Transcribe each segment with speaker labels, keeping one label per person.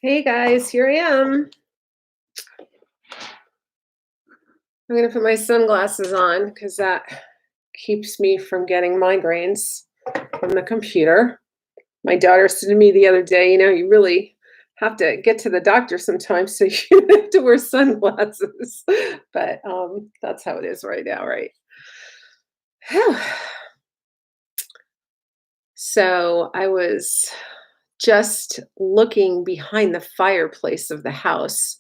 Speaker 1: Hey guys, here I am. I'm gonna put my sunglasses on because that keeps me from getting migraines from the computer. My daughter said to me the other day, you really have to get to the doctor sometimes, so you have to wear sunglasses. But that's how it is right now, right? Whew. So I was just looking behind the fireplace of the house.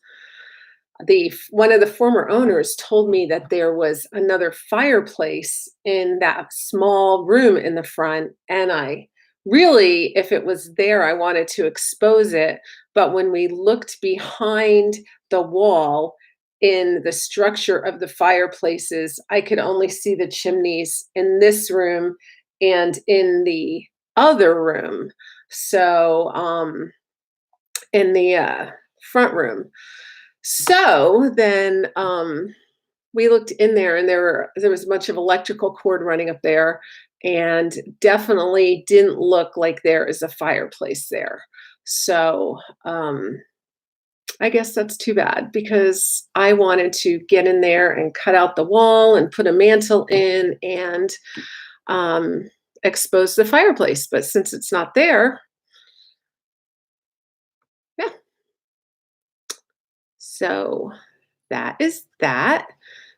Speaker 1: One of the former owners told me that there was another fireplace in that small room in the front, and I really, if it was there, I wanted to expose it. But when we looked behind the wall in the structure of the fireplaces, I could only see the chimneys in this room and in the other room. So in the front room. So then we looked in there, and there was a bunch of electrical cord running up there, and definitely didn't look like there is a fireplace there. So I guess that's too bad because I wanted to get in there and cut out the wall and put a mantle in and um, expose the fireplace. But since it's not there, yeah. So that is that.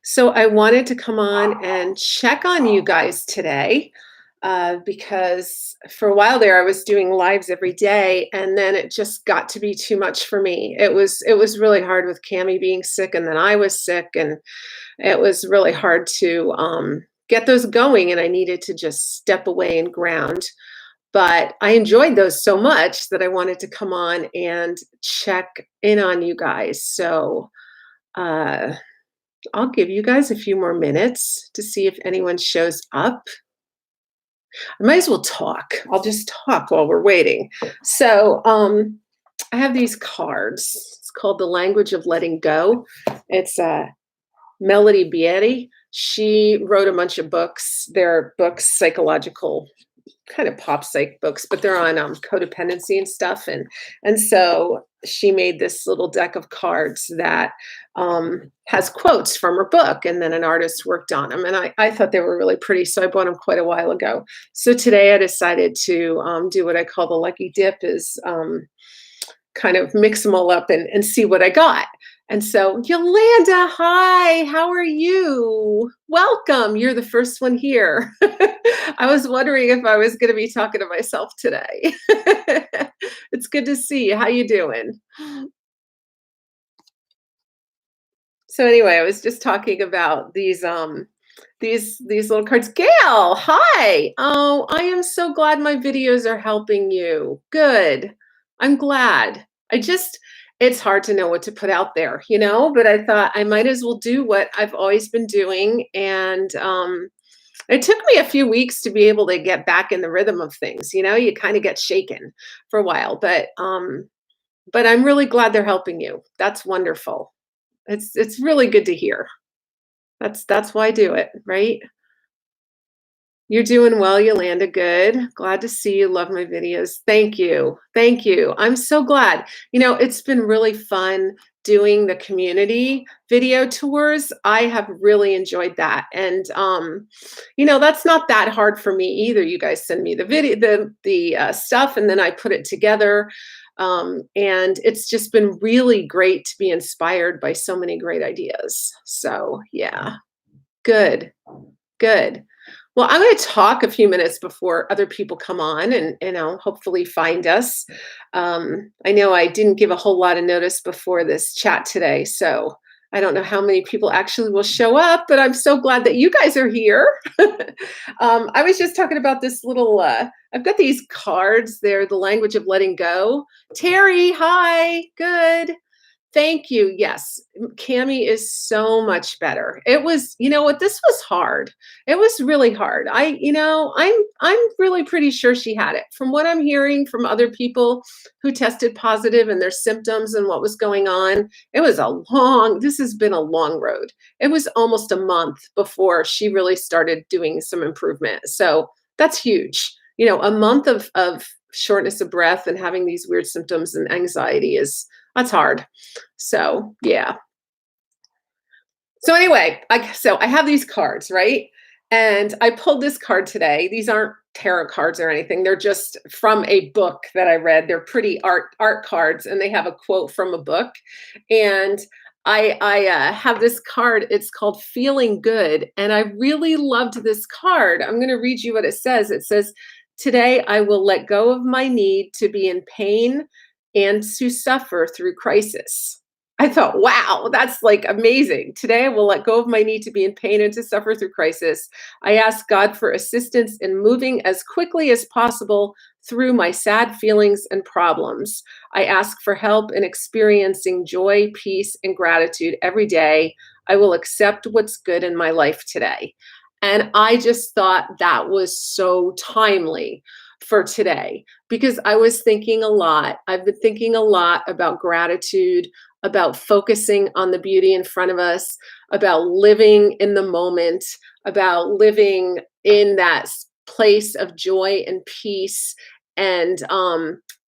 Speaker 1: So I wanted to come on and check on you guys today because for a while there I was doing lives every day, and then it just got to be too much for me. It was really hard with Cami being sick, and then I was sick, and it was really hard to get those going, and I needed to just step away and ground. But I enjoyed those so much that I wanted to come on and check in on you guys. So uh, I'll give you guys a few more minutes to see if anyone shows up. I might as well talk. I'll just talk while we're waiting. So I have these cards. It's called The Language of Letting Go. It's Melody Beatty. She wrote a bunch of books. They're books, psychological kind of pop psych books, but they're on codependency and stuff. And so she made this little deck of cards that has quotes from her book, and then an artist worked on them. And I thought they were really pretty, so I bought them quite a while ago. So today I decided to do what I call the lucky dip, is kind of mix them all up and see what I got. And so, Yolanda, hi, how are you? Welcome. You're the first one here. I was wondering if I was going to be talking to myself today. It's good to see you. How you doing? So anyway, I was just talking about these little cards. Gail, hi. Oh, I am so glad my videos are helping you. Good. I'm glad. It's hard to know what to put out there, but I thought I might as well do what I've always been doing. And it took me a few weeks to be able to get back in the rhythm of things. You kind of get shaken for a while, but I'm really glad they're helping you. That's wonderful. It's really good to hear. That's why I do it, right? You're doing well, Yolanda. Good. Glad to see you. Love my videos. Thank you. Thank you. I'm so glad. It's been really fun doing the community video tours. I have really enjoyed that. And that's not that hard for me either. You guys send me the video, the stuff, and then I put it together. And it's just been really great to be inspired by so many great ideas. So yeah, good, good. Well, I'm going to talk a few minutes before other people come on and hopefully find us. I know I didn't give a whole lot of notice before this chat today, so I don't know how many people actually will show up, but I'm so glad that you guys are here. I was just talking about this little, I've got these cards. They're the language of letting go. Terry, hi, good. Thank you. Yes, Cami is so much better. It was, what, this was hard. It was really hard. I'm really pretty sure she had it. From what I'm hearing from other people who tested positive and their symptoms and what was going on, this has been a long road. It was almost a month before she really started doing some improvement. So that's huge. A month of shortness of breath and having these weird symptoms and anxiety is that's hard. So yeah. So anyway, I have these cards, right? And I pulled this card today. These aren't tarot cards or anything. They're just from a book that I read. They're pretty art cards, and they have a quote from a book. And I have this card. It's called Feeling Good, and I really loved this card. I'm going to read you what it says. It says, "Today I will let go of my need to be in pain and to suffer through crisis." I thought, wow, that's like amazing. Today I will let go of my need to be in pain and to suffer through crisis. I ask God for assistance in moving as quickly as possible through my sad feelings and problems. I ask for help in experiencing joy, peace, and gratitude every day. I will accept what's good in my life today. And I just thought that was so timely for today because I was thinking a lot. I've been thinking a lot about gratitude, about focusing on the beauty in front of us, about living in the moment, about living in that place of joy and peace. And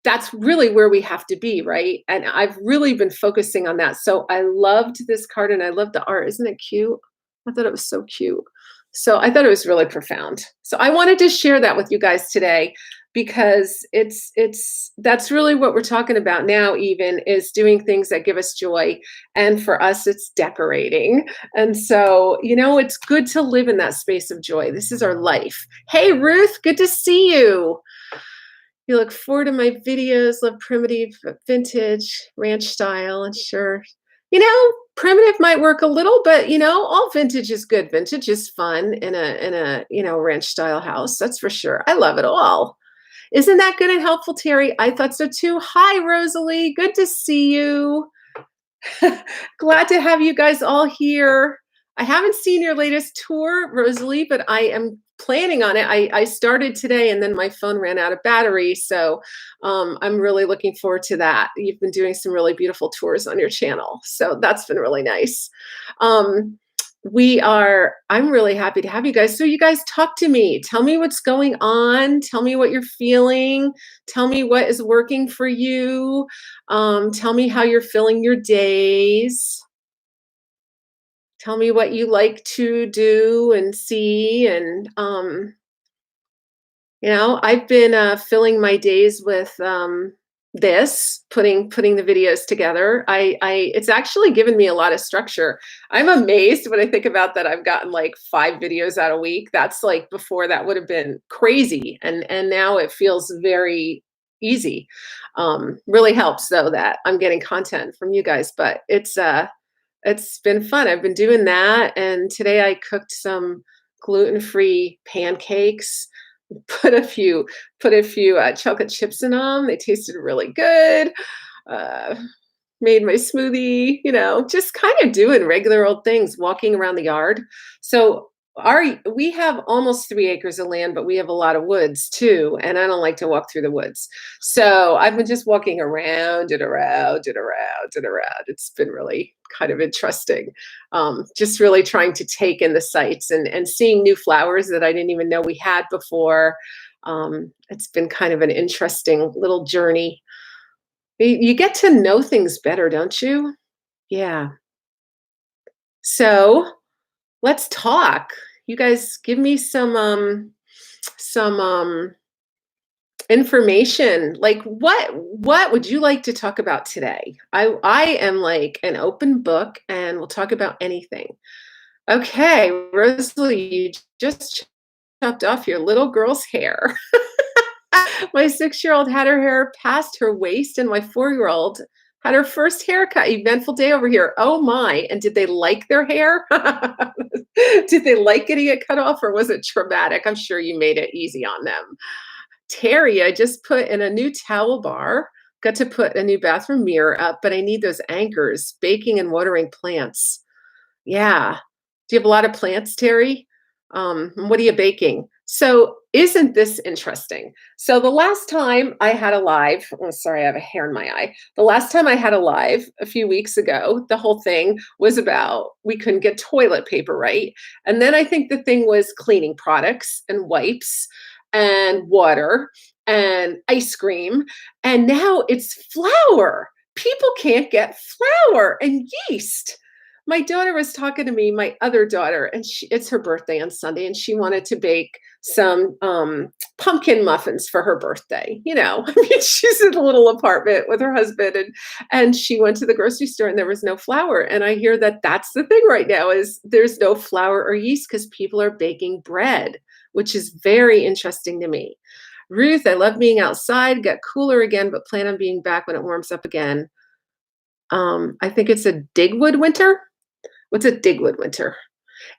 Speaker 1: that's really where we have to be, right? And I've really been focusing on that. So I loved this card and I love the art. Isn't it cute? I thought it was so cute. So I thought it was really profound. So I wanted to share that with you guys today because it's that's really what we're talking about now, even is doing things that give us joy. And for us, it's decorating. And so, it's good to live in that space of joy. This is our life. Hey, Ruth, good to see you. You look forward to my videos, love primitive, vintage, ranch style, and sure. Primitive might work a little, but all vintage is good. Vintage is fun in a ranch style house. That's for sure. I love it all. Isn't that good and helpful, Terry? I thought so too. Hi, Rosalie. Good to see you. Glad to have you guys all here. I haven't seen your latest tour, Rosalie, but I am planning on it. I started today and then my phone ran out of battery. So I'm really looking forward to that. You've been doing some really beautiful tours on your channel. So that's been really nice. I'm really happy to have you guys. So you guys talk to me. Tell me what's going on. Tell me what you're feeling. Tell me what is working for you. Tell me how you're filling your days. Tell me what you like to do and see. And, I've been filling my days with putting the videos together. It's actually given me a lot of structure. I'm amazed when I think about that. I've gotten like 5 videos out a week. That's like before that would have been crazy. And now it feels very easy. Really helps though that I'm getting content from you guys, but it's been fun. I've been doing that. And today I cooked some gluten-free pancakes, put a few chocolate chips in them. They tasted really good. Uh, Made my smoothie, just kind of doing regular old things, walking around the yard. So we have almost 3 acres of land, but we have a lot of woods too. And I don't like to walk through the woods. So I've been just walking around and around and around and around. It's been really kind of interesting. Just really trying to take in the sights and seeing new flowers that I didn't even know we had before. It's been kind of an interesting little journey. You get to know things better, don't you? Yeah. So let's talk. You guys give me some information. Like what would you like to talk about today? I am like an open book and we'll talk about anything. Okay, Rosalie, you just chopped off your little girl's hair. My 6-year-old had her hair past her waist, and my 4-year-old had her first haircut. Eventful day over here. Oh my. And did they like their hair? Did they like getting it cut off, or was it traumatic? I'm sure you made it easy on them. Terry, I just put in a new towel bar. Got to put a new bathroom mirror up, but I need those anchors, baking and watering plants. Yeah. Do you have a lot of plants, Terry? What are you baking? So isn't this interesting? So the last time I had a live, oh, sorry, I have a hair in my eye. The last time I had a live a few weeks ago, the whole thing was about we couldn't get toilet paper, right? And then I think the thing was cleaning products and wipes and water. and ice cream, and now it's flour. People can't get flour and yeast. My daughter was talking to me, my other daughter, and it's her birthday on Sunday, and she wanted to bake some pumpkin muffins for her birthday. I mean, she's in a little apartment with her husband, and she went to the grocery store, and there was no flour. And I hear that that's the thing right now is there's no flour or yeast because people are baking bread, which is very interesting to me. Ruth, I love being outside, get cooler again, but plan on being back when it warms up again. I think it's a Digwood winter. What's a Digwood winter?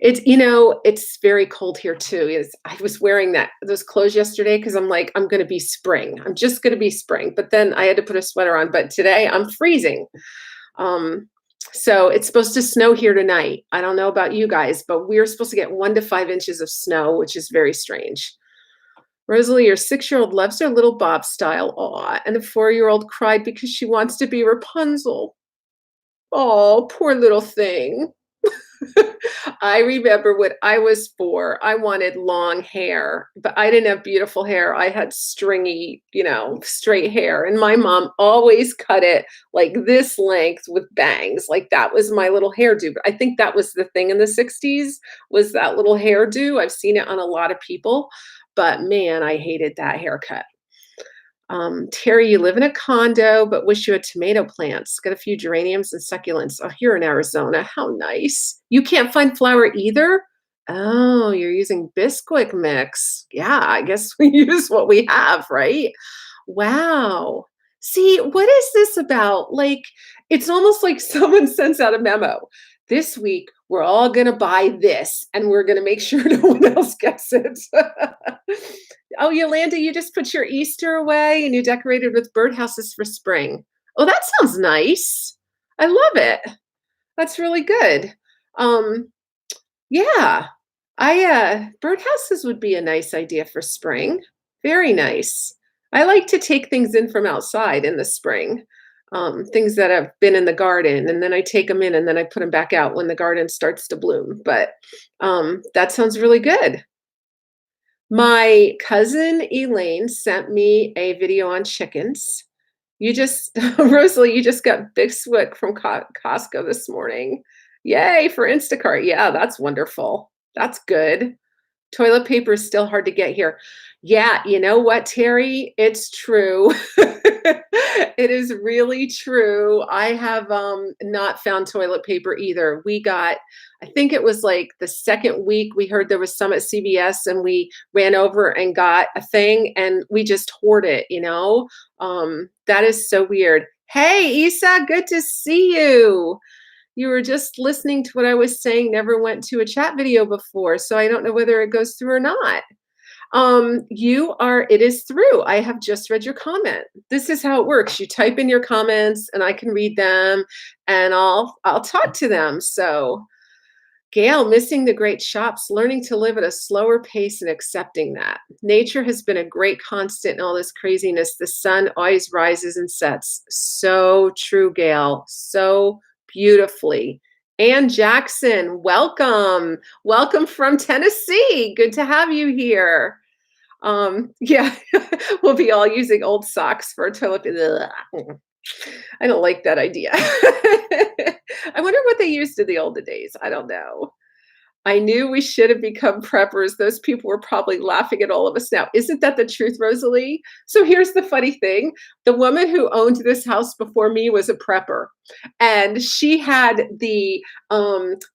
Speaker 1: It's very cold here too. I was wearing those clothes yesterday because I'm like, I'm gonna be spring. I'm just gonna be spring. But then I had to put a sweater on. But today I'm freezing. Um, so it's supposed to snow here tonight. I don't know about you guys, but we're supposed to get 1 to 5 inches of snow, which is very strange. Rosalie, your 6-year-old loves her little Bob style. Aw, and the 4-year-old cried because she wants to be Rapunzel. Oh, poor little thing. I remember when I was 4, I wanted long hair, but I didn't have beautiful hair. I had stringy, straight hair. And my mom always cut it like this length with bangs. Like that was my little hairdo. But I think that was the thing in the 60s was that little hairdo. I've seen it on a lot of people, but man, I hated that haircut. Terry, you live in a condo, but wish you had tomato plants. Got a few geraniums and succulents. Oh, here in Arizona. How nice. You can't find flour either? Oh, you're using Bisquick mix. Yeah, I guess we use what we have, right? Wow. See, what is this about? Like, it's almost like someone sends out a memo. This week, we're all going to buy this, and we're going to make sure no one else gets it. Oh, Yolanda, you just put your Easter away and you decorated with birdhouses for spring. Oh, that sounds nice. I love it. That's really good. Um, yeah. Birdhouses would be a nice idea for spring. Very nice. I like to take things in from outside in the spring. Things that have been in the garden, and then I take them in and then I put them back out when the garden starts to bloom. But that sounds really good. My cousin Elaine sent me a video on chickens. You just Rosalie, you just got Big Swick from Costco this morning. Yay for Instacart. Yeah, that's wonderful. That's good. Toilet paper is still hard to get here. Yeah, you know what, Terry? It's true. It is really true. I have not found toilet paper either. I think it was like the second week we heard there was some at CVS and we ran over and got a thing and we just hoard it. That is so weird. Hey, Isa, good to see you. You were just listening to what I was saying, never went to a chat video before, so I don't know whether it goes through or not. It is through. I have just read your comment. This is how it works. You type in your comments and I can read them and I'll talk to them. So Gail, missing the great shops, learning to live at a slower pace and accepting that. Nature has been a great constant in all this craziness. The sun always rises and sets. So true, Gail. So beautifully. Ann Jackson, welcome. Welcome from Tennessee. Good to have you here. Yeah, we'll be all using old socks for a toilet. I don't like that idea. I wonder what they used in the olden days. I don't know. I knew we should have become preppers. Those people were probably laughing at all of us now. Isn't that the truth, Rosalie? So here's the funny thing. The woman who owned this house before me was a prepper. And she had the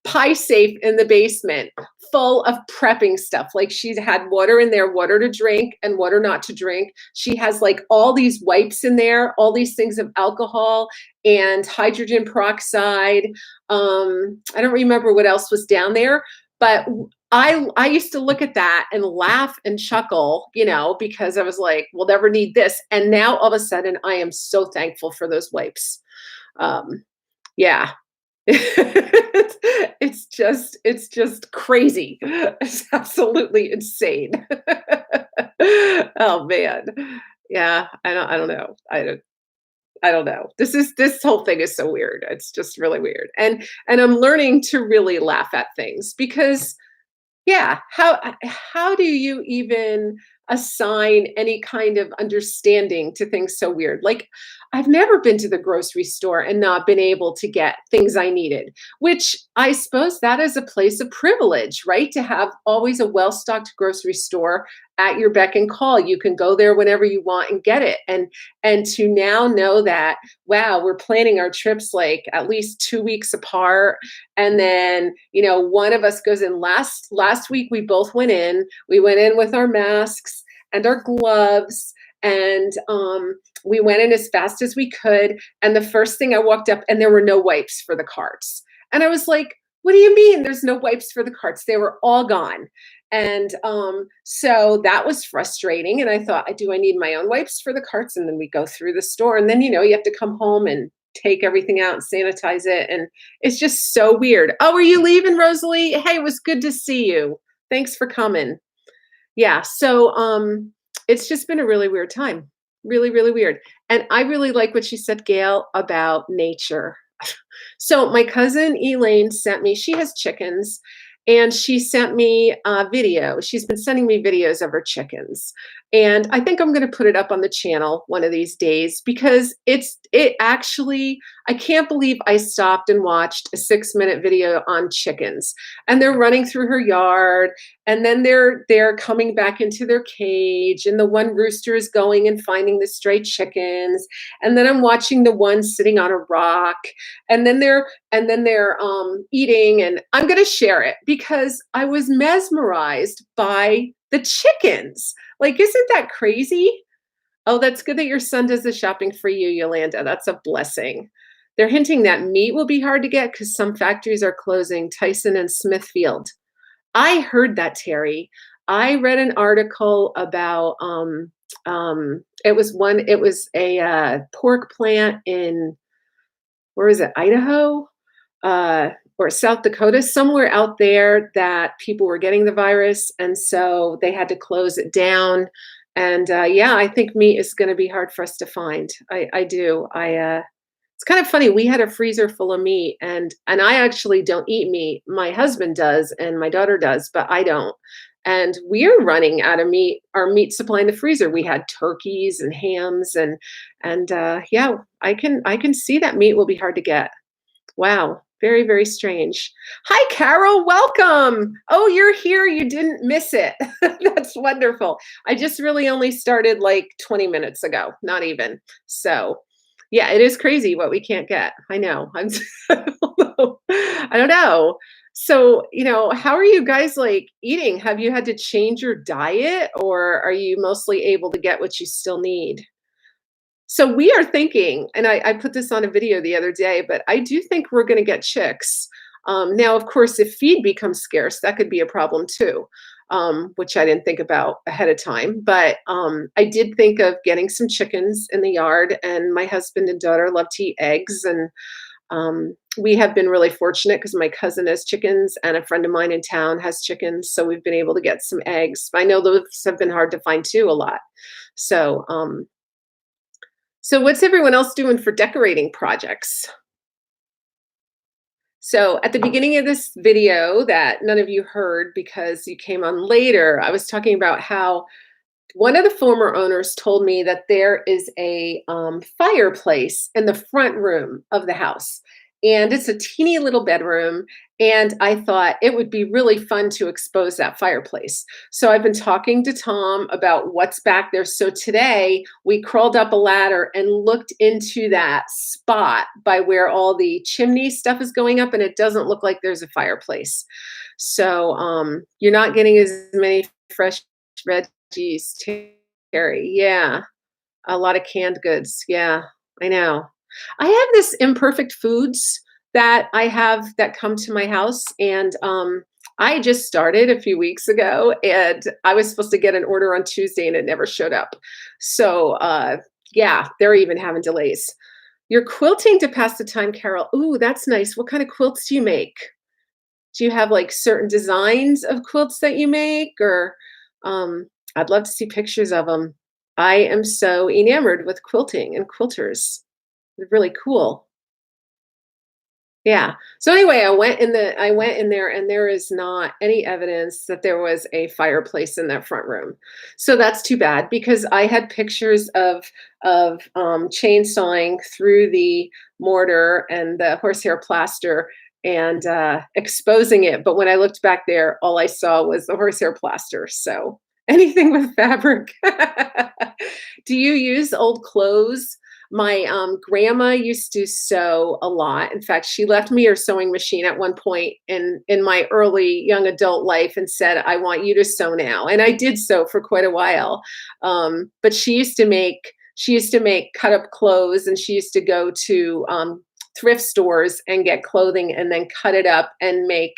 Speaker 1: pie safe in the basement full of prepping stuff. Like she had water in there, water to drink and water not to drink. She has like all these wipes in there, all these things of alcohol and hydrogen peroxide. I don't remember what else was down there, but I used to look at that and laugh and chuckle, because I was like, we'll never need this. And now all of a sudden I am so thankful for those wipes. Yeah. It's just crazy. It's absolutely insane. Oh man. Yeah, I don't know. I don't know. This whole thing is so weird. It's just really weird. And I'm learning to really laugh at things because yeah, how do you even assign any kind of understanding to things so weird. Like, I've never been to the grocery store and not been able to get things I needed, which I suppose that is a place of privilege, right? To have always a well-stocked grocery store at your beck and call. You can go there whenever you want and get it. And to now know that, wow, we're planning our trips like at least 2 weeks apart. And then, one of us goes in last week we both went in. We went in with our masks and our gloves, and we went in as fast as we could. And the first thing I walked up, and there were no wipes for the carts. And I was like, what do you mean there's no wipes for the carts? They were all gone. And so that was frustrating. And I thought, do I need my own wipes for the carts? And then we go through the store. And then, you have to come home and take everything out and sanitize it. And it's just so weird. Oh, are you leaving, Rosalie? Hey, it was good to see you. Thanks for coming. Yeah. So it's just been a really weird time. Really, really weird. And I really like what she said, Gail, about nature. So my cousin Elaine sent me, she has chickens, and she sent me a video. She's been sending me videos of her chickens. And I think I'm going to put it up on the channel one of these days because it actually, I can't believe I stopped and watched a 6-minute video on chickens. And they're running through her yard, and then they're coming back into their cage, and the one rooster is going and finding the stray chickens. And then I'm watching the one sitting on a rock, and then they're eating. And I'm going to share it because I was mesmerized by the chickens. Like, isn't that crazy? Oh, that's good that your son does the shopping for you, Yolanda. That's a blessing. They're hinting that meat will be hard to get because some factories are closing, Tyson and Smithfield. I heard that, Terry. I read an article about it was a pork plant in, where is it, Idaho? Or South Dakota, somewhere out there, that people were getting the virus. And so they had to close it down. And yeah, I think meat is going to be hard for us to find. I do. It's kind of funny. We had a freezer full of meat, and I actually don't eat meat. My husband does, and my daughter does, but I don't. And we're running out of meat, our meat supply in the freezer. We had turkeys and hams, and yeah, I can see that meat will be hard to get. Wow. Very, very strange. Hi, Carol. Welcome. Oh, you're here. You didn't miss it. That's wonderful. I just really only started like 20 minutes ago, not even. So, yeah, it is crazy what we can't get. I know. I don't know. I don't know. So, how are you guys like eating? Have you had to change your diet, or are you mostly able to get what you still need? So we are thinking, and I put this on a video the other day, but I do think we're going to get chicks. Now, of course, if feed becomes scarce, that could be a problem too, which I didn't think about ahead of time. But I did think of getting some chickens in the yard, and my husband and daughter love to eat eggs. And we have been really fortunate because my cousin has chickens, and a friend of mine in town has chickens. So we've been able to get some eggs. I know those have been hard to find too a lot. So, so what's everyone else doing for decorating projects? So at the beginning of this video that none of you heard because you came on later, I was talking about how one of the former owners told me that there is a fireplace in the front room of the house. And it's a teeny little bedroom. And I thought it would be really fun to expose that fireplace. So I've been talking to Tom about what's back there. So today we crawled up a ladder and looked into that spot by where all the chimney stuff is going up. And it doesn't look like there's a fireplace. So you're not getting as many fresh veggies, Terry. Yeah, a lot of canned goods. Yeah, I know. I have this imperfect foods that I have that come to my house, and I just started a few weeks ago, and I was supposed to get an order on Tuesday, and it never showed up. So yeah, they're even having delays. You're quilting to pass the time, Carol. Ooh, that's nice. What kind of quilts do you make? Do you have like certain designs of quilts that you make, or I'd love to see pictures of them. I am so enamored with quilting and quilters. They're really cool. Yeah. So anyway, I went in there and there is not any evidence that there was a fireplace in that front room. So that's too bad because I had pictures of chainsawing through the mortar and the horsehair plaster and exposing it. But when I looked back there, all I saw was the horsehair plaster. So anything with fabric. Do you use old clothes? My grandma used to sew a lot. In fact, she left me her sewing machine at one point in my early young adult life and said, "I want you to sew now." And I did sew for quite a while. But she used to make cut up clothes, and she used to go to thrift stores and get clothing and then cut it up and make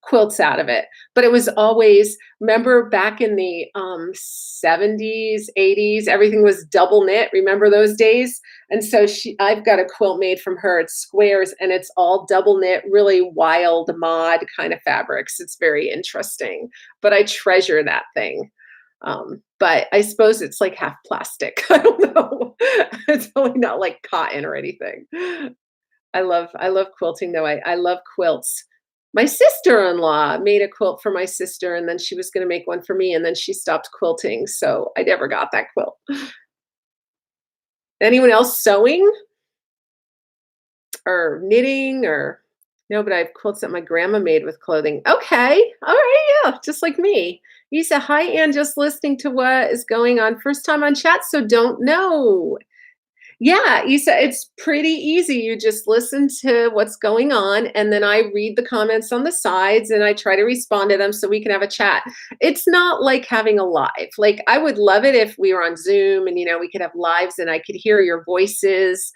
Speaker 1: quilts out of it. But it was always, remember back in the 70s, 80s, everything was double knit. Remember those days? And so I've got a quilt made from her. It's squares and it's all double knit, really wild mod kind of fabrics. It's very interesting, but I treasure that thing. But I suppose it's like half plastic. I don't know. It's really not like cotton or anything. I love quilting though. I love quilts. My sister-in-law made a quilt for my sister and then she was going to make one for me and then she stopped quilting, so I never got that quilt. Anyone else sewing or knitting or no, but I have quilts that my grandma made with clothing. Okay. All right, yeah, just like me. You said, "Hi, Ann, just listening to what is going on. First time on chat, so don't know." Yeah, you said it's pretty easy. You just listen to what's going on, and then I read the comments on the sides and I try to respond to them so we can have a chat. It's not like having a live. Like, I would love it if we were on Zoom and, we could have lives and I could hear your voices.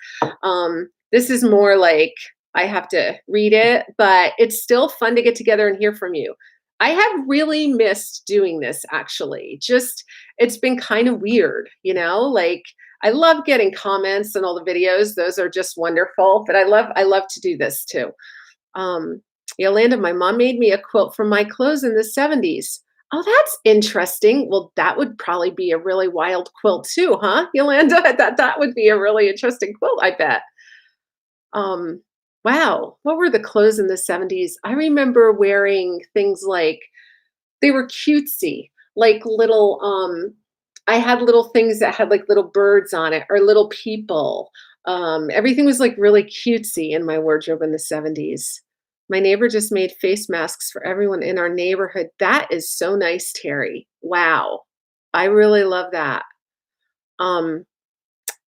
Speaker 1: This is more like I have to read it, but it's still fun to get together and hear from you. I have really missed doing this actually. Just, it's been kind of weird, like I love getting comments and all the videos. Those are just wonderful. But I love to do this too. Um, Yolanda, my mom made me a quilt from my clothes in the 70s. Oh, that's interesting. Well, that would probably be a really wild quilt too, huh, Yolanda? That would be a really interesting quilt, I bet. Um, wow. What were the clothes in the 70s? I remember wearing things like they were cutesy, like little, I had little things that had like little birds on it or little people. Everything was like really cutesy in my wardrobe in the 70s. My neighbor just made face masks for everyone in our neighborhood. That is so nice, Terry. Wow. I really love that. Um,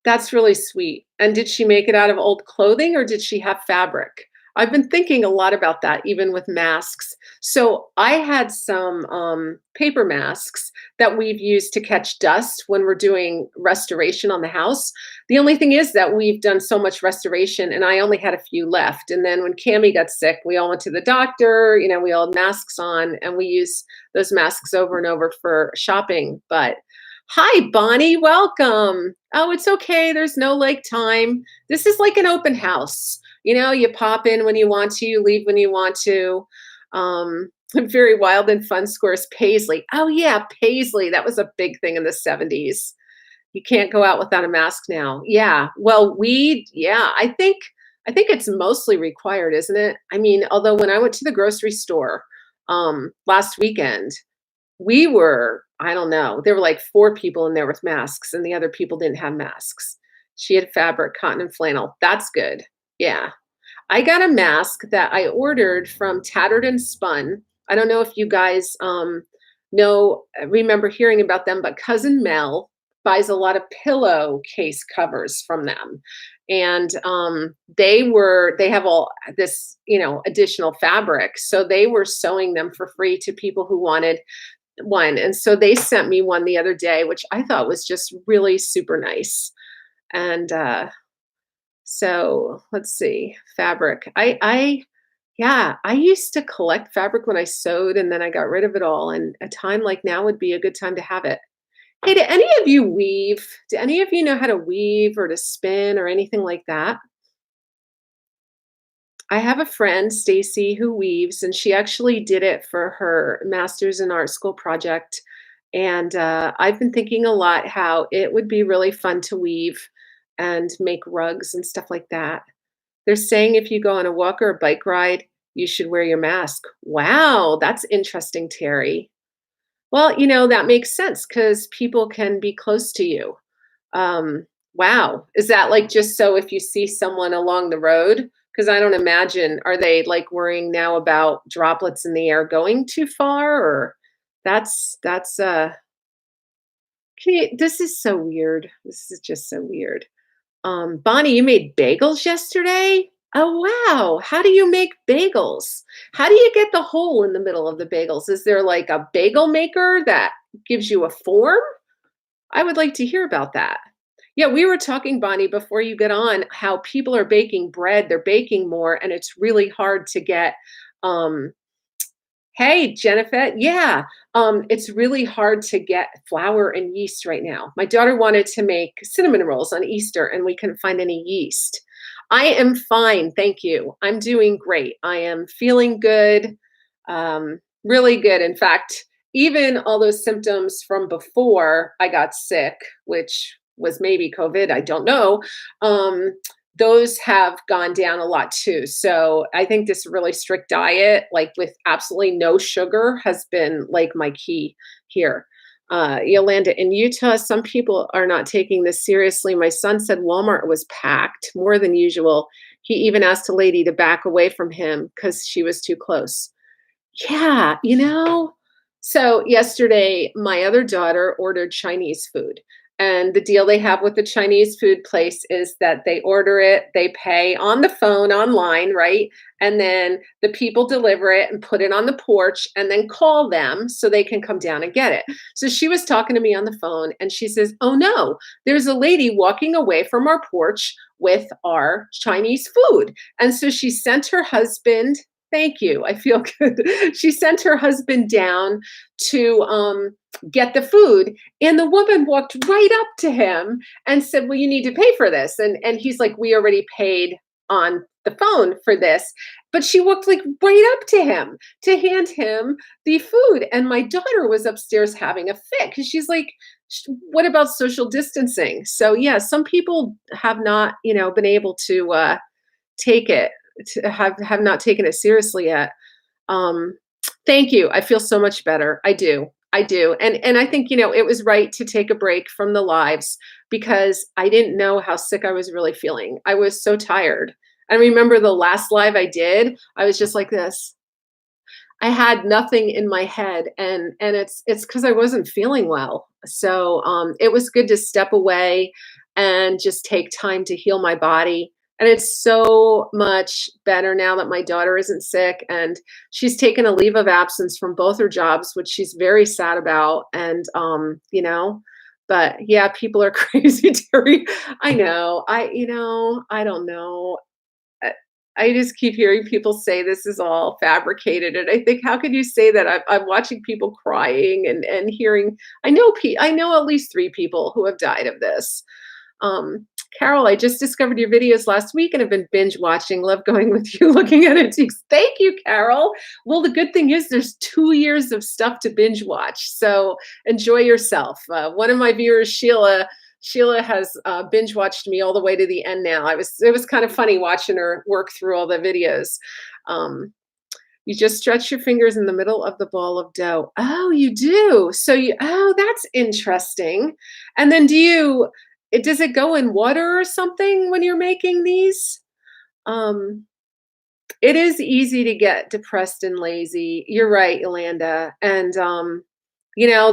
Speaker 1: that's really sweet. And did she make it out of old clothing or did she have fabric? I've been thinking a lot about that, even with masks. So I had some paper masks that we've used to catch dust when we're doing restoration on the house. The only thing is that we've done so much restoration and I only had a few left. And then when Cami got sick, we all went to the doctor, we all had masks on and we use those masks over and over for shopping. But hi, Bonnie, welcome. Oh, it's okay. There's no like time. This is like an open house. You pop in when you want to, you leave when you want to. Very wild and fun squares. Paisley. Oh, yeah, Paisley. That was a big thing in the 70s. You can't go out without a mask now. Yeah. Well, yeah, I think it's mostly required, isn't it? I mean, although when I went to the grocery store last weekend, we were, I don't know, there were like 4 people in there with masks and the other people didn't have masks. She had fabric, cotton, and flannel. That's good. Yeah. I got a mask that I ordered from Tattered and Spun. I don't know if you guys remember hearing about them, but cousin Mel buys a lot of pillowcase covers from them. And they have all this, additional fabric. So they were sewing them for free to people who wanted one. And so they sent me one the other day, which I thought was just really super nice. And so let's see, fabric. Yeah, I used to collect fabric when I sewed and then I got rid of it all. And a time like now would be a good time to have it. Hey, do any of you weave? Do any of you know how to weave or to spin or anything like that? I have a friend, Stacy, who weaves, and she actually did it for her master's in art school project. And I've been thinking a lot how it would be really fun to weave and make rugs and stuff like that. They're saying if you go on a walk or a bike ride, you should wear your mask. Wow, that's interesting, Terry. Well, that makes sense because people can be close to you. Um, wow. Is that like just so if you see someone along the road? Because I don't imagine, are they like worrying now about droplets in the air going too far? Or this is so weird. This is just so weird. Bonnie, you made bagels yesterday? Oh, wow. How do you make bagels? How do you get the hole in the middle of the bagels? Is there like a bagel maker that gives you a form? I would like to hear about that. Yeah, we were talking, Bonnie, before you get on, how people are baking bread. They're baking more, and it's really hard to get um, Hey, Jennifer. Yeah, it's really hard to get flour and yeast right now. My daughter wanted to make cinnamon rolls on Easter, and we couldn't find any yeast. I am fine, thank you. I'm doing great. I am feeling good, really good. In fact, even all those symptoms from before I got sick, which was maybe COVID, I don't know. Um, those have gone down a lot too. So I think this really strict diet, like with absolutely no sugar, has been like my key here. Yolanda, in Utah, some people are not taking this seriously. My son said Walmart was packed more than usual. He even asked a lady to back away from him because she was too close. Yeah, so yesterday, my other daughter ordered Chinese food. And the deal they have with the Chinese food place is that they order it, they pay on the phone online, right? And then the people deliver it and put it on the porch and then call them so they can come down and get it. So she was talking to me on the phone and she says, "Oh no, there's a lady walking away from our porch with our Chinese food." And so she sent her husband. Thank you. I feel good. She sent her husband down to get the food, and the woman walked right up to him and said, "Well, you need to pay for this." And he's like, "We already paid on the phone for this." But she walked like right up to him to hand him the food. And my daughter was upstairs having a fit because she's like, "What about social distancing?" So yeah, some people have not, been able to take it to have not taken it seriously yet. Um, Thank you. I feel so much better. I do. I do. And I think, it was right to take a break from the lives because I didn't know how sick I was really feeling. I was so tired. I remember the last live I did, I was just like this. I had nothing in my head and it's because I wasn't feeling well. So it was good to step away and just take time to heal my body. And it's so much better now that my daughter isn't sick and she's taken a leave of absence from both her jobs, which she's very sad about. And but yeah, people are crazy, Terry. I know. I don't know. I I just keep hearing people say this is all fabricated, and I think, how could you say that? I'm watching people crying and hearing. I know at least 3 people who have died of this. Um, Carol, I just discovered your videos last week and have been binge watching. Love going with you, looking at antiques. Thank you, Carol. Well, the good thing is there's 2 years of stuff to binge watch, so enjoy yourself. One of my viewers, Sheila has binge watched me all the way to the end now. It was kind of funny watching her work through all the videos. Um, you just stretch your fingers in the middle of the ball of dough. Oh, you do. Oh, that's interesting. And then does it go in water or something when you're making these? Um, it is easy to get depressed and lazy. You're right, Yolanda. And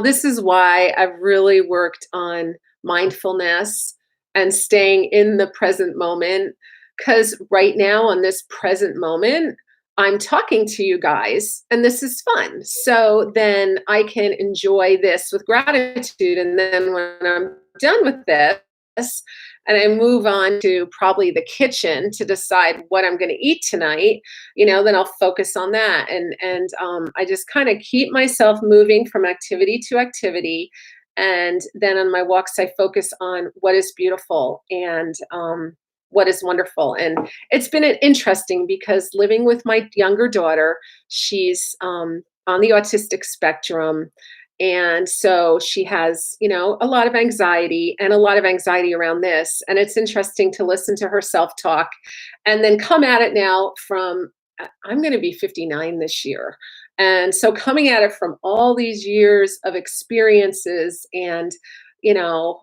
Speaker 1: this is why I've really worked on mindfulness and staying in the present moment. Because right now, on this present moment, I'm talking to you guys, and this is fun. So then I can enjoy this with gratitude. And then when I'm done with this, and I move on to probably the kitchen to decide what I'm going to eat tonight, then I'll focus on that. And I just kind of keep myself moving from activity to activity. And then on my walks, I focus on what is beautiful and what is wonderful. And it's been interesting because living with my younger daughter, she's on the autistic spectrum. And so she has, a lot of anxiety and a lot of anxiety around this. And it's interesting to listen to her self talk and then come at it now from, I'm going to be 59 this year. And so coming at it from all these years of experiences and, a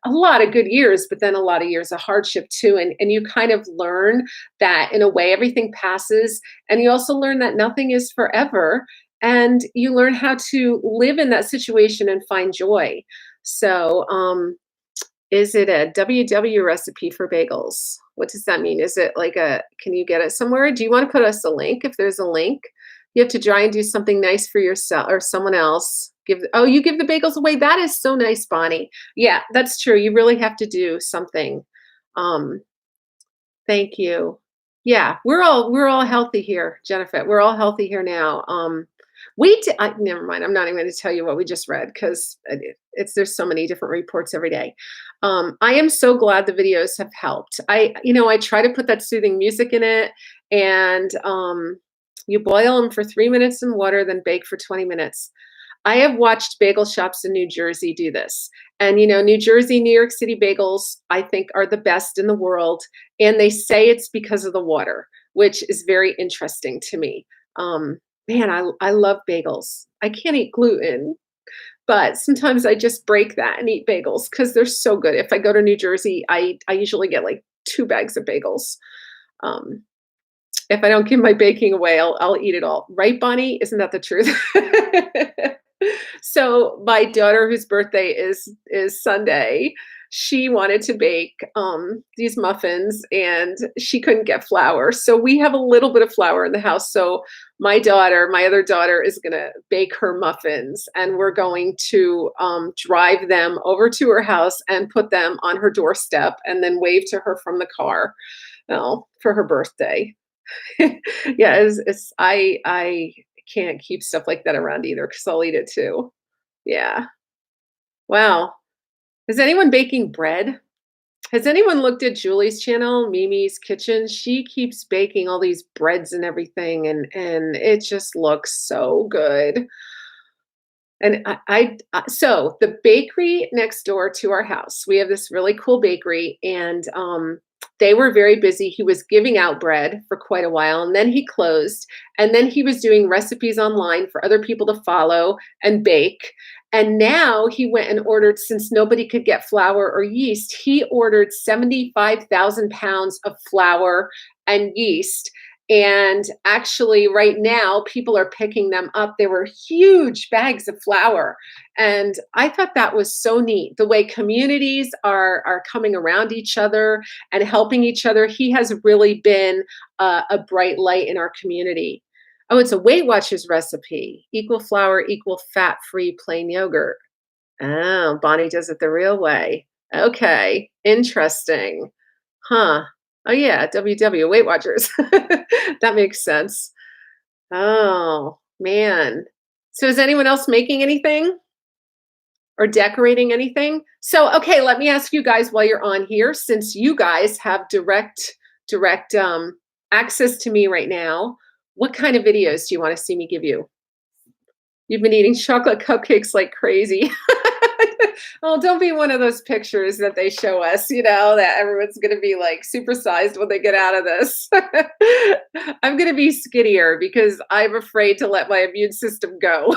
Speaker 1: lot of good years, but then a lot of years of hardship too. And you kind of learn that in a way everything passes. And you also learn that nothing is forever. And you learn how to live in that situation and find joy. So, is it a WW recipe for bagels? What does that mean? Is it like can you get it somewhere? Do you want to put us a link if there's a link? You have to try and do something nice for yourself or someone else. You give the bagels away. That is so nice, Bonnie. Yeah, that's true. You really have to do something. Um, Thank you. Yeah, we're all healthy here, Jennifer. We're all healthy here now. Never mind. I'm not even going to tell you what we just read because it's there's so many different reports every day. I am so glad the videos have helped. I try to put that soothing music in it, and you boil them for 3 minutes in water, then bake for 20 minutes. I have watched bagel shops in New Jersey do this. And, New Jersey, New York City bagels, I think, are the best in the world. And they say it's because of the water, which is very interesting to me. Man, I love bagels. I can't eat gluten, but sometimes I just break that and eat bagels because they're so good. If I go to New Jersey, I usually get like 2 bags of bagels. Um, if I don't give my baking away, I'll eat it all. Right, Bonnie? Isn't that the truth? So my daughter, whose birthday is Sunday, she wanted to bake these muffins, and she couldn't get flour. So we have a little bit of flour in the house. So my other daughter, is going to bake her muffins, and we're going to drive them over to her house and put them on her doorstep, and then wave to her from the car, for her birthday. Yeah, I can't keep stuff like that around either because I'll eat it too. Yeah. Wow. Is anyone baking bread? Has anyone looked at Julie's channel, Mimi's Kitchen? She keeps baking all these breads and everything, and it just looks so good. And so the bakery next door to our house, we have this really cool bakery, and they were very busy. He was giving out bread for quite a while, and then he closed. And then he was doing recipes online for other people to follow and bake. And now he went and ordered, since nobody could get flour or yeast, he ordered 75,000 pounds of flour and yeast. And actually, right now, people are picking them up. There were huge bags of flour. And I thought that was so neat. The way communities are coming around each other and helping each other. He has really been a bright light in our community. Oh, it's a Weight Watchers recipe. Equal flour, equal fat-free plain yogurt. Oh, Bonnie does it the real way. Okay, interesting. Huh. Oh yeah, WW Weight Watchers. That makes sense. Oh, man. So is anyone else making anything or decorating anything? So, okay, let me ask you guys while you're on here, since you guys have direct access to me right now, what kind of videos do you want to see me give you? You've been eating chocolate cupcakes like crazy. Oh, don't be one of those pictures that they show us, that everyone's going to be like supersized when they get out of this. I'm going to be skinnier because I'm afraid to let my immune system go.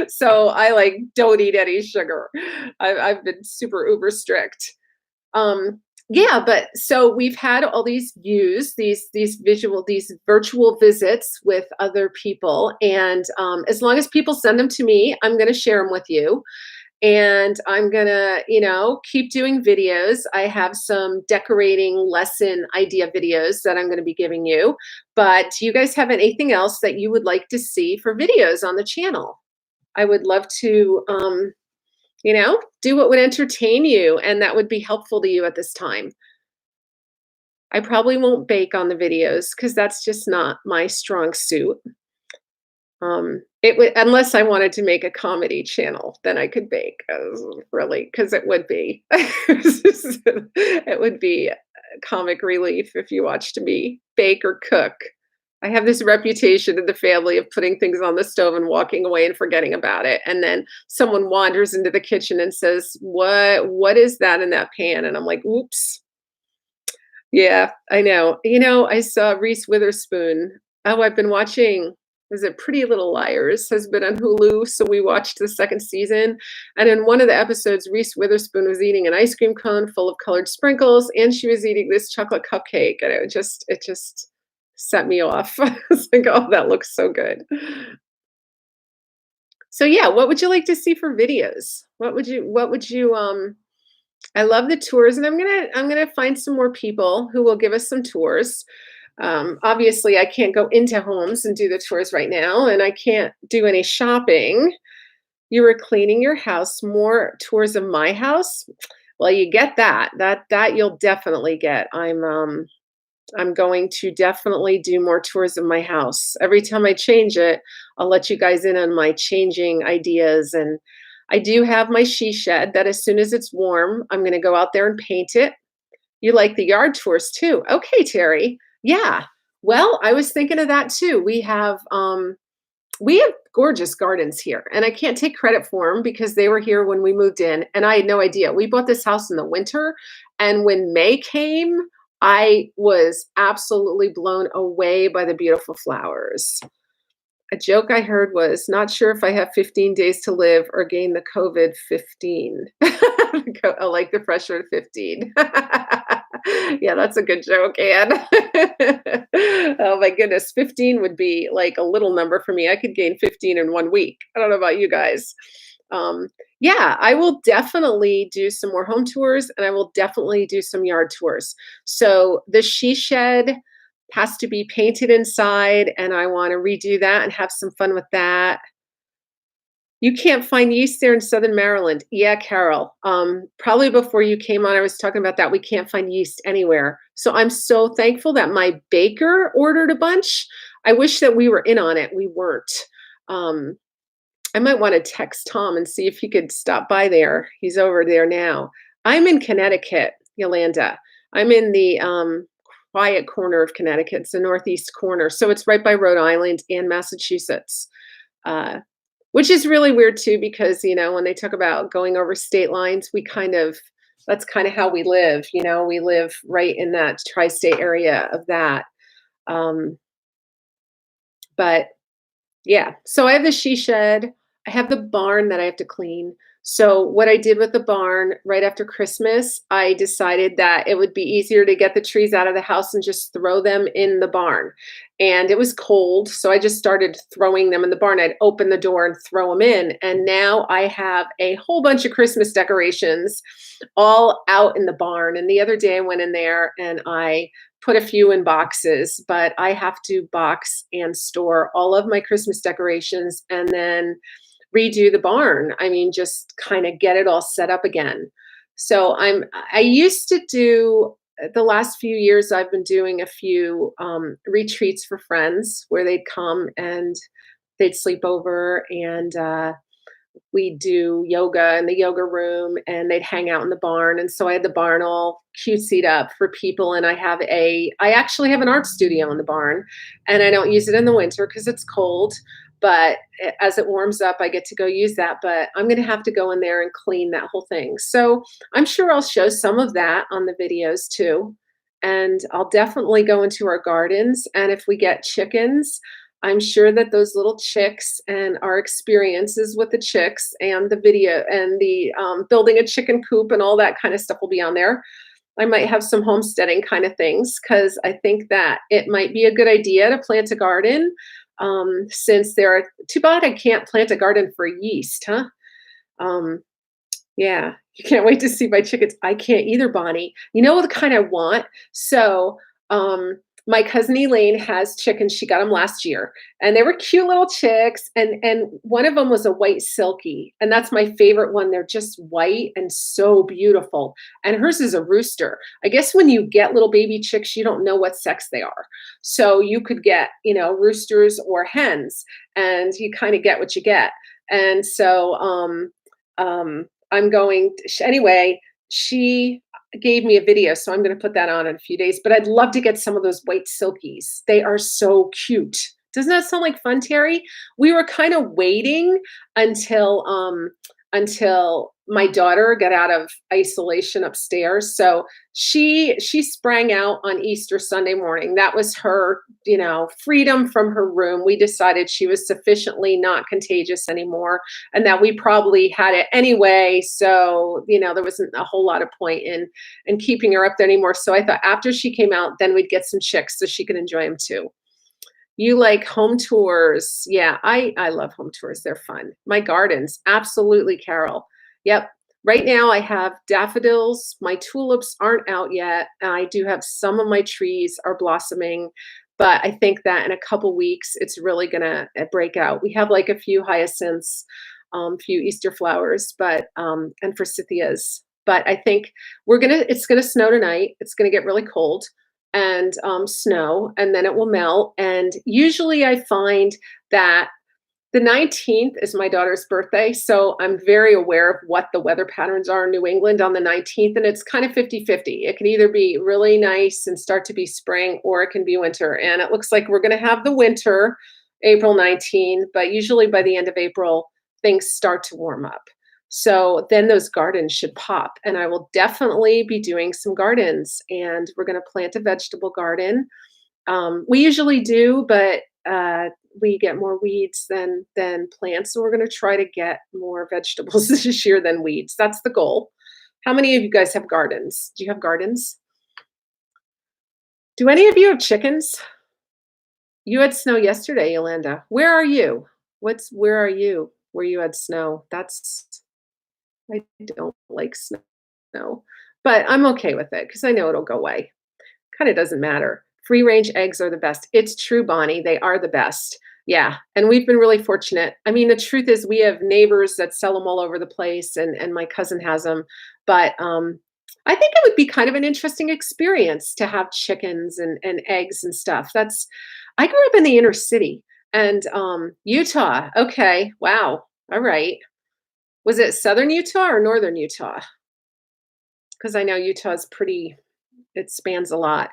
Speaker 1: So I don't eat any sugar. I've been super uber strict. Yeah, but so we've had all these views, these virtual visits with other people, and as long as people send them to me, I'm going to share them with you. And I'm gonna, keep doing videos. I have some decorating lesson idea videos that I'm gonna be giving you. But do you guys have anything else that you would like to see for videos on the channel? I would love to, do what would entertain you and that would be helpful to you at this time. I probably won't bake on the videos because that's just not my strong suit. It would, unless I wanted to make a comedy channel, then I could bake, really, because it would be, it would be comic relief if you watched me bake or cook. I have this reputation in the family of putting things on the stove and walking away and forgetting about it, and then someone wanders into the kitchen and says, What is that in that pan?" And I'm like, "Oops." Yeah, I know. I saw Reese Witherspoon. Oh, I've been watching, was it Pretty Little Liars has been on Hulu, so we watched the 2nd season, and in one of the episodes, Reese Witherspoon was eating an ice cream cone full of colored sprinkles, and she was eating this chocolate cupcake, and it just set me off. I was like, "Oh, that looks so good." So, yeah, what would you like to see for videos? What would you I love the tours, and I'm gonna find some more people who will give us some tours. Obviously, I can't go into homes and do the tours right now, and I can't do any shopping. You were cleaning your house, more tours of my house. Well, you get that. That you'll definitely get. I'm going to definitely do more tours of my house. Every time I change it, I'll let you guys in on my changing ideas. And I do have my she shed that as soon as it's warm, I'm going to go out there and paint it. You like the yard tours too. Okay, Terry. Yeah. Well, I was thinking of that too. We have gorgeous gardens here, and I can't take credit for them because they were here when we moved in, and I had no idea. We bought this house in the winter, and when May came, I was absolutely blown away by the beautiful flowers. A joke I heard was, "Not sure if I have 15 days to live or gain the COVID 15." Like the freshman 15. Yeah, that's a good joke, Anne. Oh my goodness, 15 would be like a little number for me. I could gain 15 in 1 week. I don't know about you guys. Um, yeah, I will definitely do some more home tours, and I will definitely do some yard tours. So the she shed has to be painted inside, and I want to redo that and have some fun with that. You can't find yeast there in Southern Maryland. Yeah, Carol. Probably before you came on, I was talking about that. We can't find yeast anywhere. So I'm so thankful that my baker ordered a bunch. I wish that we were in on it. We weren't. Um, I might want to text Tom and see if he could stop by there. He's over there now. I'm in Connecticut, Yolanda. I'm in the quiet corner of Connecticut. It's the northeast corner. So it's right by Rhode Island and Massachusetts. Uh, which is really weird too, because when they talk about going over state lines, that's kind of how we live. We live right in that tri-state area of that. Um, but yeah, so I have the she shed. I have the barn that I have to clean. So what I did with the barn right after Christmas, I decided that it would be easier to get the trees out of the house and just throw them in the barn. And it was cold, so I just started throwing them in the barn. I'd open the door and throw them in. And now I have a whole bunch of Christmas decorations all out in the barn. And the other day I went in there and I put a few in boxes, but I have to box and store all of my Christmas decorations and then redo the barn. I mean, just kind of get it all set up again. So I used to do, the last few years I've been doing a few retreats for friends where they'd come and they'd sleep over, and we do yoga in the yoga room, and they'd hang out in the barn. And so I had the barn all cutesied up for people. And I actually have an art studio in the barn, and I don't use it in the winter because it's cold. But as it warms up, I get to go use that. But I'm going to have to go in there and clean that whole thing. So I'm sure I'll show some of that on the videos too. And I'll definitely go into our gardens. And if we get chickens, I'm sure that those little chicks and our experiences with the chicks and the video and the building a chicken coop and all that kind of stuff will be on there. I might have some homesteading kind of things because I think that it might be a good idea to plant a garden. Since there are, too bad I can't plant a garden for yeast, huh? Um, yeah, you can't wait to see my chickens. I can't either, Bonnie. You know what kind I want? So, my cousin Elaine has chickens. She got them last year, and they were cute little chicks. And one of them was a white silky, and that's my favorite one. They're just white and so beautiful. And hers is a rooster. I guess when you get little baby chicks, you don't know what sex they are. So you could get, roosters or hens, and you kind of get what you get. And so, I'm going anyway. She gave me a video, so I'm gonna put that on in a few days, but I'd love to get some of those white silkies. They are so cute. Doesn't that sound like fun, Terry? We were kind of waiting until, until my daughter got out of isolation upstairs. So she sprang out on Easter Sunday morning. That was her, freedom from her room. We decided she was sufficiently not contagious anymore and that we probably had it anyway. So, there wasn't a whole lot of point in keeping her up there anymore. So I thought after she came out, then we'd get some chicks so she could enjoy them too. You like home tours. Yeah, I love home tours. They're fun. My gardens, absolutely, Carol. Yep. Right now I have daffodils. My tulips aren't out yet. I do have some of my trees are blossoming, but I think that in a couple weeks it's really gonna break out. We have like a few hyacinths, few Easter flowers, but and forsythias. But I think it's gonna snow tonight. It's gonna get really cold and snow, and then it will melt. And usually I find that the 19th is my daughter's birthday, so I'm very aware of what the weather patterns are in New England on the 19th, and it's kind of 50-50. It can either be really nice and start to be spring, or it can be winter. And it looks like we're going to have the winter April 19th, but usually by the end of April, things start to warm up. So then those gardens should pop, and I will definitely be doing some gardens, and we're going to plant a vegetable garden. We usually do, but we get more weeds than plants. So we're going to try to get more vegetables this year than weeds. That's the goal. How many of you guys have gardens? Do you have gardens? Do any of you have chickens? You had snow yesterday, Yolanda. Where are you? Where are you? Where you had snow? I don't like snow, but I'm okay with it because I know it'll go away. Kind of doesn't matter. Free range eggs are the best. It's true, Bonnie. They are the best. Yeah. And we've been really fortunate. I mean, the truth is we have neighbors that sell them all over the place and my cousin has them. But I think it would be kind of an interesting experience to have chickens and eggs and stuff. I grew up in the inner city and Utah. Okay. Wow. All right. Was it southern Utah or northern Utah? Because I know Utah's it spans a lot.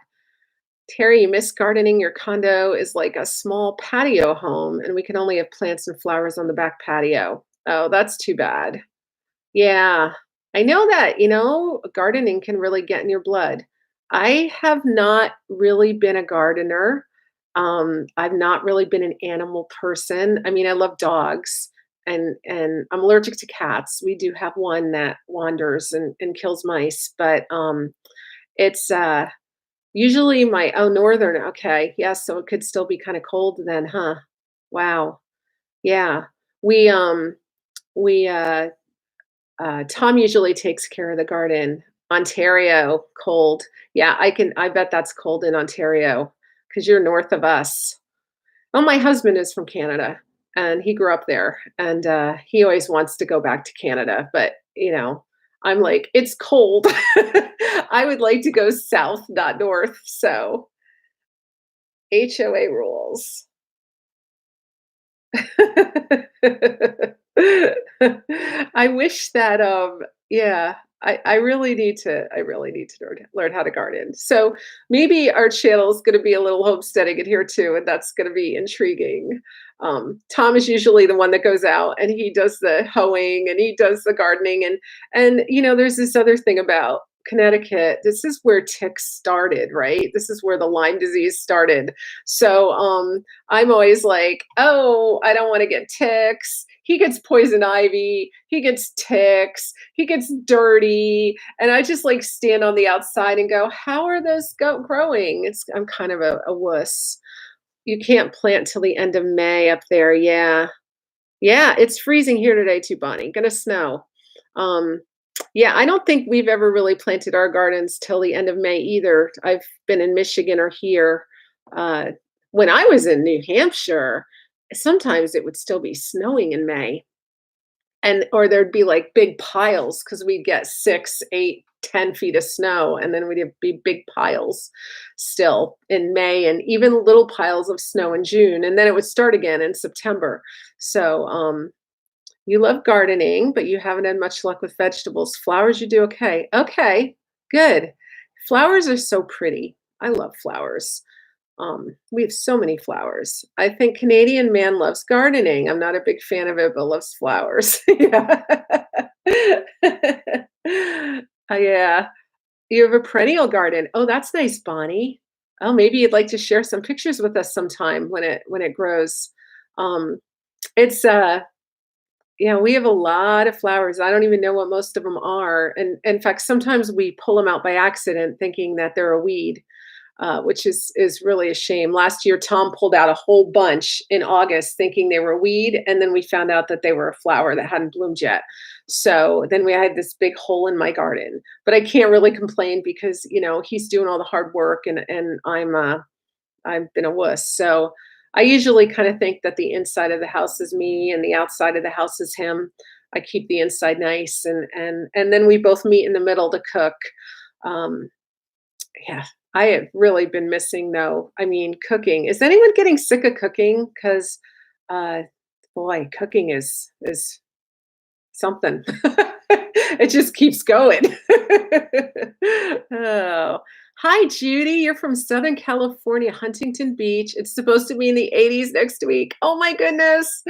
Speaker 1: Terry, you miss gardening. Your condo is like a small patio home, and we can only have plants and flowers on the back patio. Oh, that's too bad. Yeah, I know that, gardening can really get in your blood. I have not really been a gardener. I've not really been an animal person. I mean, I love dogs and I'm allergic to cats. We do have one that wanders and kills mice, but it's usually northern, okay, yes, so it could still be kinda cold then, huh? Wow. Yeah. We, um Tom usually takes care of the garden. Ontario, cold. Yeah, I bet that's cold in Ontario because 'cause you're north of us. Well, my husband is from Canada, and he grew up there, and, he always wants to go back to Canada, but, I'm like, "It's cold." I would like to go south, not north, so HOA rules. I wish that, yeah, I really need to learn how to garden. So maybe our channel is gonna be a little homesteading in here too, and that's gonna be intriguing. Tom is usually the one that goes out and he does the hoeing and he does the gardening and there's this other thing about Connecticut. This is where ticks started, right? This is where the Lyme disease started. So I'm always like, oh, I don't want to get ticks. He gets poison ivy. He gets ticks. He gets dirty. And I just like stand on the outside and go, how are those growing? I'm kind of a wuss. You can't plant till the end of May up there. Yeah. Yeah. It's freezing here today too, Bonnie. Gonna snow. Um, yeah, I don't think we've ever really planted our gardens till the end of May either. I've been in Michigan or here. Uh, when I was in New Hampshire, sometimes it would still be snowing in May, and or there'd be like big piles because we'd get 6, 8, 10 feet of snow, and then we'd be big piles still in May, and even little piles of snow in June, and then it would start again in September. So you love gardening, but you haven't had much luck with vegetables. Flowers, you do okay. Okay, Good. Flowers are so pretty. I love flowers. We have so many flowers. I think Canadian man loves gardening. I'm not a big fan of it, but loves flowers. Yeah. Yeah. You have a perennial garden. Oh, that's nice, Bonnie. Oh, maybe you'd like to share some pictures with us sometime when it grows. Um, it's yeah, we have a lot of flowers. I don't even know what most of them are. And in fact, sometimes we pull them out by accident thinking that they're a weed, which is really a shame. Last year, Tom pulled out a whole bunch in August thinking they were a weed, and then we found out that they were a flower that hadn't bloomed yet. So then we had this big hole in my garden. But I can't really complain because, he's doing all the hard work and I've been a wuss. So I usually kind of think that the inside of the house is me and the outside of the house is him. I keep the inside nice and then we both meet in the middle to cook. Um, yeah, I have really been missing though. I mean, cooking. Is anyone getting sick of cooking? Because uh boy, cooking is something. It just keeps going. Oh. Hi, Judy. You're from Southern California, Huntington Beach. It's supposed to be in the 80s next week. Oh my goodness.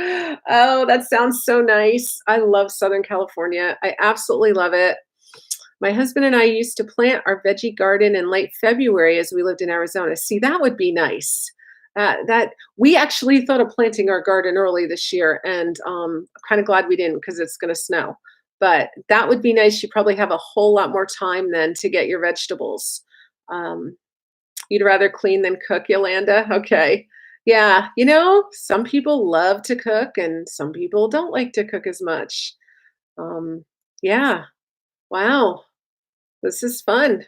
Speaker 1: Oh, that sounds so nice. I love Southern California. I absolutely love it. My husband and I used to plant our veggie garden in late February as we lived in Arizona. See, that would be nice. That we actually thought of planting our garden early this year, and I'm kind of glad we didn't because it's going to snow. But that would be nice. You probably have a whole lot more time then to get your vegetables. Um, you'd rather clean than cook, Yolanda? Okay. Yeah, some people love to cook and some people don't like to cook as much. Um, yeah. Wow. This is fun.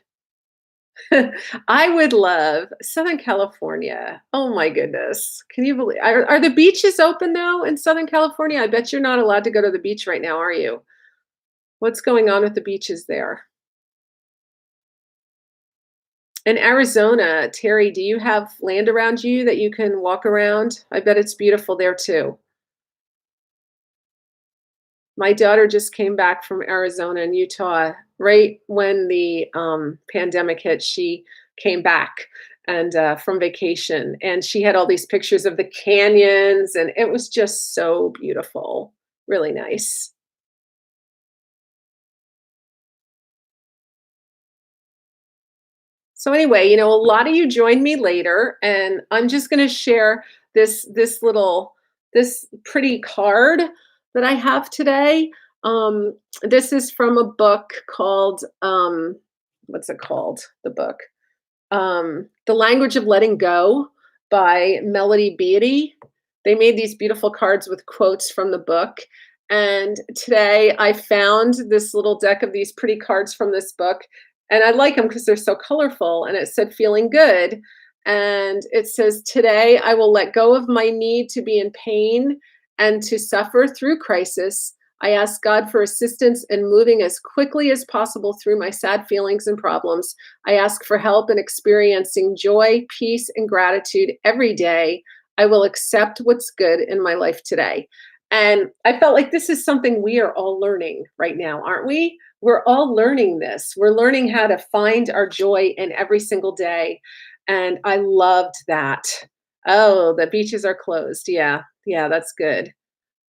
Speaker 1: I would love Southern California. Oh my goodness. Can you believe are the beaches open though in Southern California? I bet you're not allowed to go to the beach right now, are you? What's going on with the beaches there? In Arizona, Terry, do you have land around you that you can walk around? I bet it's beautiful there too. My daughter just came back from Arizona and Utah right when the pandemic hit. She came back and from vacation, and she had all these pictures of the canyons, and it was just so beautiful, really nice. So anyway, a lot of you joined me later, and I'm just going to share this pretty card that I have today. This is from a book called what's it called? The book, "The Language of Letting Go" by Melody Beatty. They made these beautiful cards with quotes from the book. And today I found this little deck of these pretty cards from this book. And I like them because they're so colorful. And it said, feeling good. And it says, today I will let go of my need to be in pain and to suffer through crisis. I ask God for assistance in moving as quickly as possible through my sad feelings and problems. I ask for help in experiencing joy, peace, and gratitude every day. I will accept what's good in my life today. And I felt like this is something we are all learning right now, aren't we? We're all learning this. We're learning how to find our joy in every single day. And I loved that. Oh, the beaches are closed. Yeah. Yeah, that's good.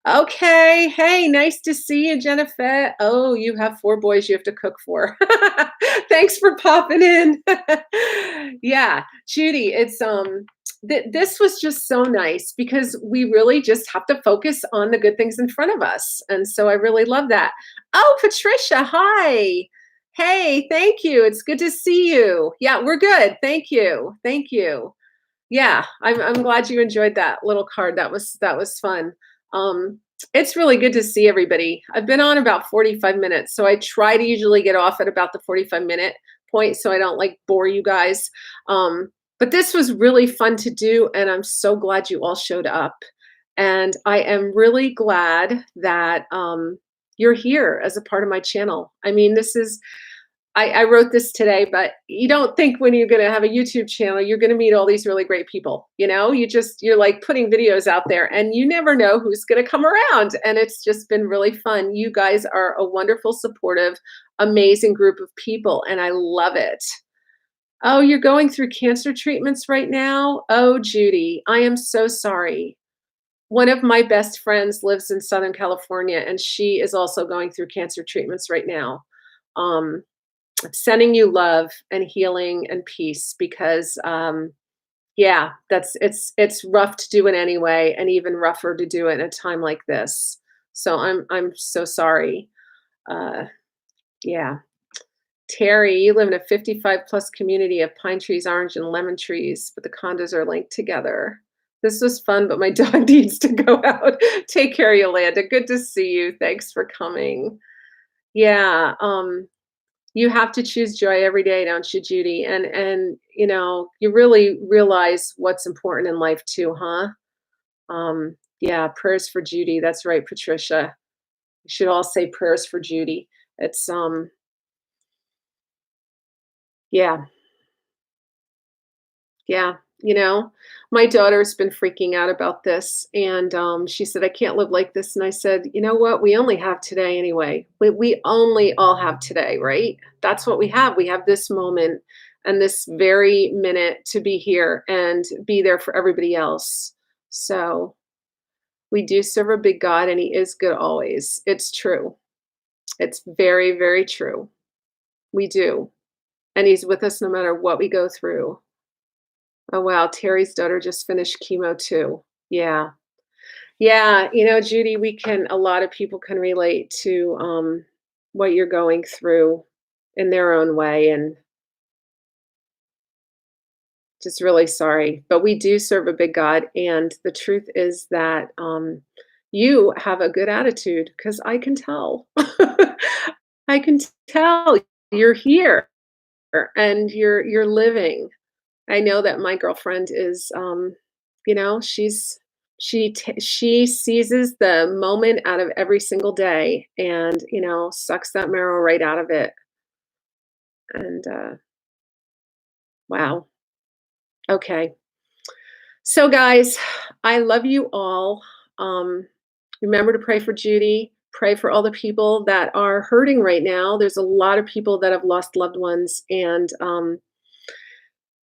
Speaker 1: Okay. Hey, nice to see you, Jennifer. Oh, you have 4 boys you have to cook for. Thanks for popping in. Yeah, Judy, this was just so nice because we really just have to focus on the good things in front of us. And so I really love that. Oh, Patricia, hi. Hey, thank you. It's good to see you. Yeah, we're good. Thank you. Thank you. Yeah, I'm glad you enjoyed that little card. That was fun. It's really good to see everybody. I've been on about 45 minutes, so I try to usually get off at about the 45-minute point so I don't like bore you guys. But this was really fun to do, and I'm so glad you all showed up. And I am really glad that you're here as a part of my channel. I mean, I wrote this today, but you don't think when you're gonna have a YouTube channel, you're gonna meet all these really great people, you know? You're like putting videos out there and you never know who's gonna come around. And it's just been really fun. You guys are a wonderful, supportive, amazing group of people, and I love it. Oh, you're going through cancer treatments right now? Oh, Judy, I am so sorry. One of my best friends lives in Southern California, and she is also going through cancer treatments right now. Um, Sending you love and healing and peace because yeah, it's rough to do it anyway, and even rougher to do it in a time like this. So I'm so sorry. Uh, yeah. Terry, you live in a 55 plus community of pine trees, orange and lemon trees, but the condos are linked together. This was fun, but my dog needs to go out. Take care, Yolanda. Good to see you. Thanks for coming. Yeah, you have to choose joy every day, don't you, Judy? And you really realize what's important in life too, huh? Yeah, prayers for Judy. That's right, Patricia. We should all say prayers for Judy. It's yeah, yeah, my daughter's been freaking out about this, and she said, "I can't live like this." And I said, "You know what? We only have today anyway. We only all have today, right? That's what we have. We have this moment and this very minute to be here and be there for everybody else. So we do serve a big God, and He is good always. It's true. It's very, very true. We do, and He's with us no matter what we go through." Oh, wow. Terry's daughter just finished chemo too. Yeah. Yeah. Judy, a lot of people can relate to what you're going through in their own way. And just really sorry. But we do serve a big God. And the truth is that you have a good attitude because I can tell. I can tell you're here and you're living. I know that my girlfriend is, she seizes the moment out of every single day and, sucks that marrow right out of it. And wow. Okay. So guys, I love you all. Um, Remember to pray for Judy. Pray for all the people that are hurting right now. There's a lot of people that have lost loved ones, and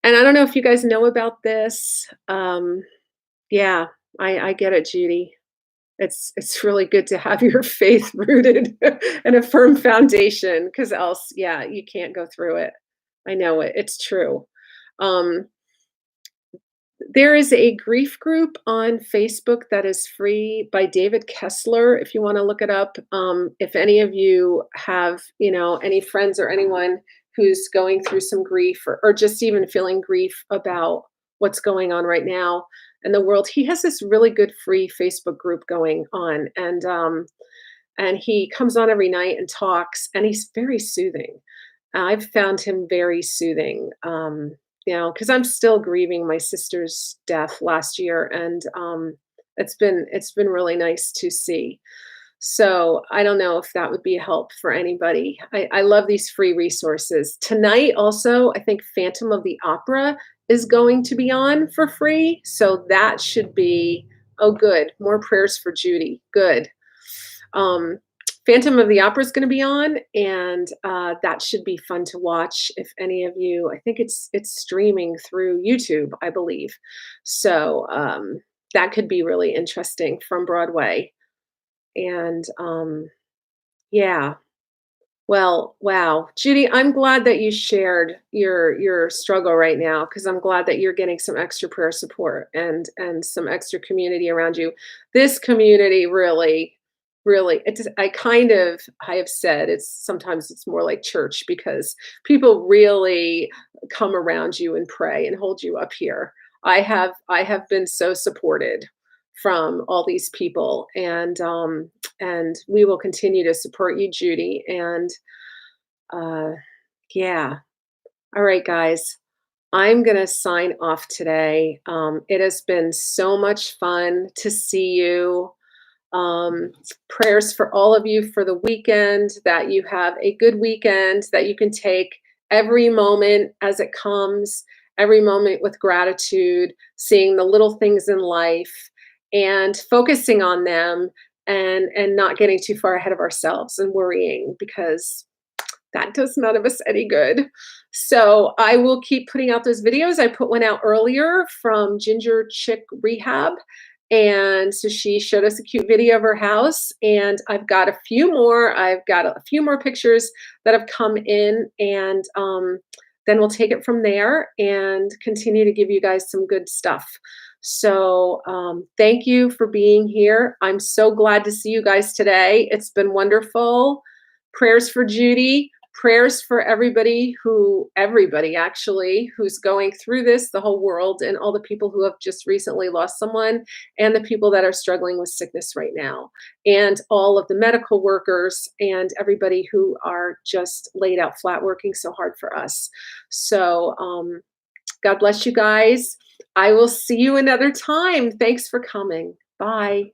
Speaker 1: I don't know if you guys know about this. Yeah, I get it, Judy. It's really good to have your faith rooted in a firm foundation, because else, yeah, you can't go through it. I know it. It's true. Um, there is a grief group on Facebook that is free by David Kessler, if you want to look it up. If any of you have, any friends or anyone who's going through some grief, or just even feeling grief about what's going on right now in the world, he has this really good free Facebook group going on. And he comes on every night and talks, and he's very soothing. I've found him very soothing, because I'm still grieving my sister's death last year, and it's been really nice to see. So I don't know if that would be a help for anybody. I love these free resources. Tonight, also, I think Phantom of the Opera is going to be on for free. So that should be, oh, good. More prayers for Judy. Good. Um, Phantom of the Opera is going to be on, and that should be fun to watch. If any of you, I think it's streaming through YouTube, I believe. So that could be really interesting from Broadway. And yeah, well, wow. Judy, I'm glad that you shared your struggle right now, because I'm glad that you're getting some extra prayer support and some extra community around you. This community really, really, I have said it's more like church, because people really come around you and pray and hold you up here. I have been so supported from all these people, and we will continue to support you, Judy. And uh, yeah. All right, guys. I'm going to sign off today. It has been so much fun to see you. Um, Prayers for all of you for the weekend, that you have a good weekend, that you can take every moment as it comes, every moment with gratitude, seeing the little things in life and focusing on them, and not getting too far ahead of ourselves and worrying, because that does none of us any good. So I will keep putting out those videos. I put one out earlier from Ginger Chick Rehab. And so she showed us a cute video of her house. And I've got a few more. I've got a few more pictures that have come in. And then we'll take it from there and continue to give you guys some good stuff. So thank you for being here. I'm so glad to see you guys today. It's been wonderful. Prayers for Judy, prayers for everybody actually, who's going through this, the whole world, and all the people who have just recently lost someone, and the people that are struggling with sickness right now, and all of the medical workers, and everybody who are just laid out flat working so hard for us. So God bless you guys. I will see you another time. Thanks for coming. Bye.